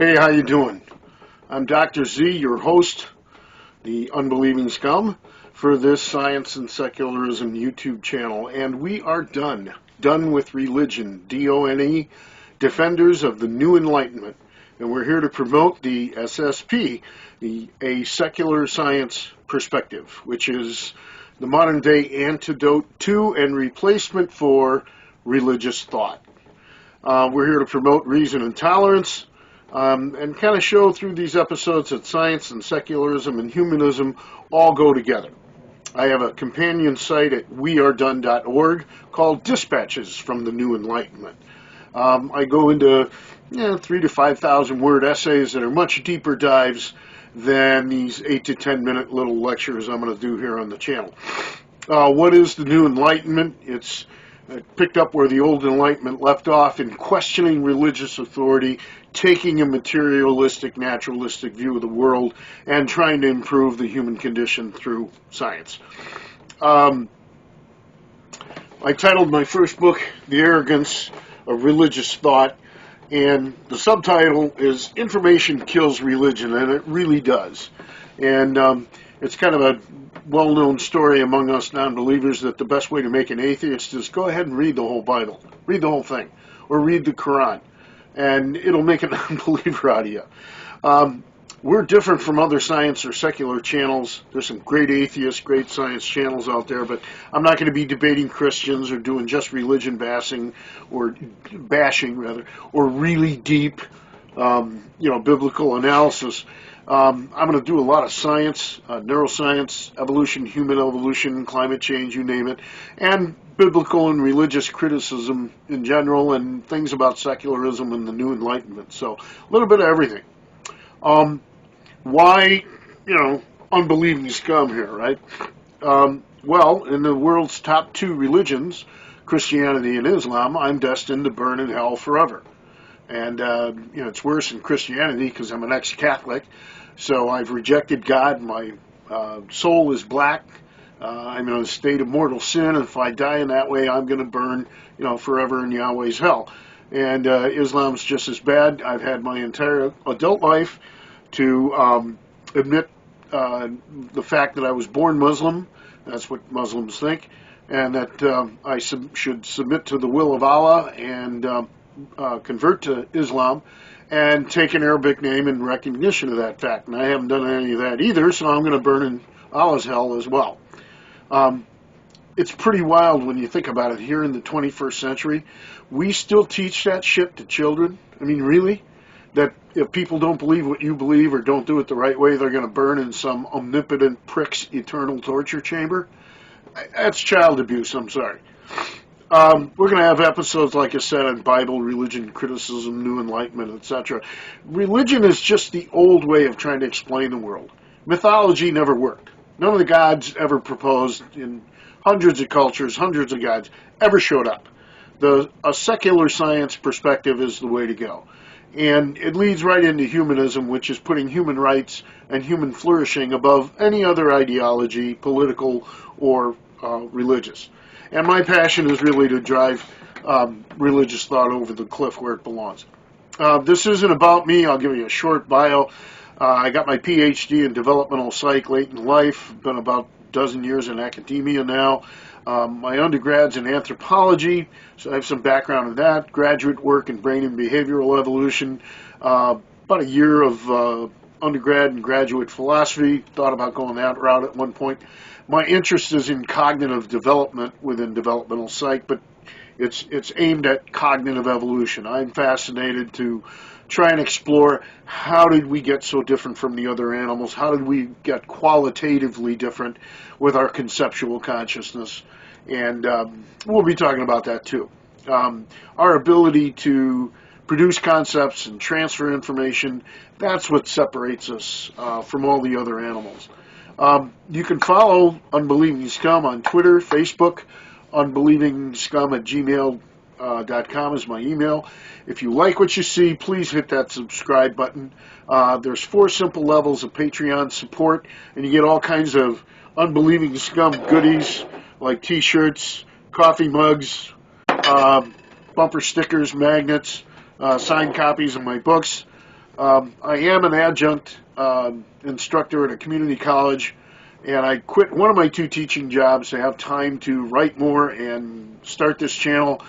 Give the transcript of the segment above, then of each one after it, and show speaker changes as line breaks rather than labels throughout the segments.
Hey, how you doing? I'm Dr. Z, your host, the Unbelieving Scum, for this Science and Secularism YouTube channel, and we are done with religion, D-O-N-E, defenders of the new Enlightenment, and we're here to promote the SSP, a secular science perspective, which is the modern day antidote to and replacement for religious thought. We're here to promote reason and tolerance, and kind of show through these episodes that science and secularism and humanism all go together. I have a companion site at wearedone.org called Dispatches from the New Enlightenment. I go into 3,000 to 5,000 word essays that are much deeper dives than these 8 to 10 minute little lectures I'm going to do here on the channel. What is the New Enlightenment? It's picked up where the old Enlightenment left off in questioning religious authority, taking a materialistic, naturalistic view of the world, and trying to improve the human condition through science. I titled my first book, The Arrogance of Religious Thought, and the subtitle is Information Kills Religion, and it really does. And it's kind of a well-known story among us non-believers that the best way to make an atheist is go ahead and read the whole Bible, read the whole thing, or read the Quran, and it'll make a non-believer out of you. We're different from other science or secular channels. There's some great atheists, great science channels out there, but I'm not going to be debating Christians or doing just religion bashing, or really deep, biblical analysis. I'm going to do a lot of science, neuroscience, evolution, human evolution, climate change, you name it, and biblical and religious criticism in general, and things about secularism and the New Enlightenment. So a little bit of everything. Why, unbelieving scum here, right? Well, in the world's top two religions, Christianity and Islam, I'm destined to burn in hell forever. And, it's worse in Christianity because I'm an ex-Catholic. So I've rejected God. My soul is black. I'm in a state of mortal sin. And if I die in that way, I'm going to burn, forever in Yahweh's hell. And Islam's just as bad. I've had my entire adult life to admit the fact that I was born Muslim. That's what Muslims think. And that I should submit to the will of Allah and convert to Islam and take an Arabic name in recognition of that fact. And I haven't done any of that either, so I'm going to burn in Allah's hell as well. It's pretty wild when you think about it. Here in the 21st century, we still teach that shit to children. I mean, really? That if people don't believe what you believe or don't do it the right way, they're going to burn in some omnipotent prick's eternal torture chamber? That's child abuse, I'm sorry. We're going to have episodes, like I said, on Bible, religion, criticism, New Enlightenment, etc. Religion is just the old way of trying to explain the world. Mythology never worked. None of the gods ever proposed in hundreds of cultures, hundreds of gods, ever showed up. A secular science perspective is the way to go. And it leads right into humanism, which is putting human rights and human flourishing above any other ideology, political or religious. And my passion is really to drive religious thought over the cliff where it belongs. This isn't about me. I'll give you a short bio. I got my PhD in developmental psych late in life. Been about a dozen years in academia now. My undergrad's in anthropology, so I have some background in that. Graduate work in brain and behavioral evolution. About a year of undergrad and graduate philosophy. Thought about going that route at one point. My interest is in cognitive development within developmental psych, but it's aimed at cognitive evolution. I'm fascinated to try and explore how did we get so different from the other animals? How did we get qualitatively different with our conceptual consciousness? And we'll be talking about that too. Our ability to produce concepts and transfer information, that's what separates us from all the other animals. You can follow Unbelieving Scum on Twitter, Facebook. unbelievingscum@gmail.com is my email. If you like what you see, please hit that subscribe button. There's 4 simple levels of Patreon support, and you get all kinds of Unbelieving Scum goodies like t-shirts, coffee mugs, bumper stickers, magnets, signed copies of my books, I am an adjunct instructor at a community college, and I quit one of my two teaching jobs to have time to write more and start this channel,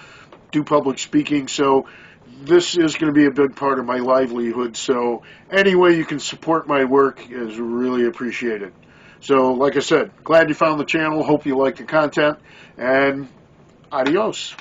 do public speaking. So this is going to be a big part of my livelihood. So any way you can support my work is really appreciated. So like I said, glad you found the channel. Hope you like the content, and adios.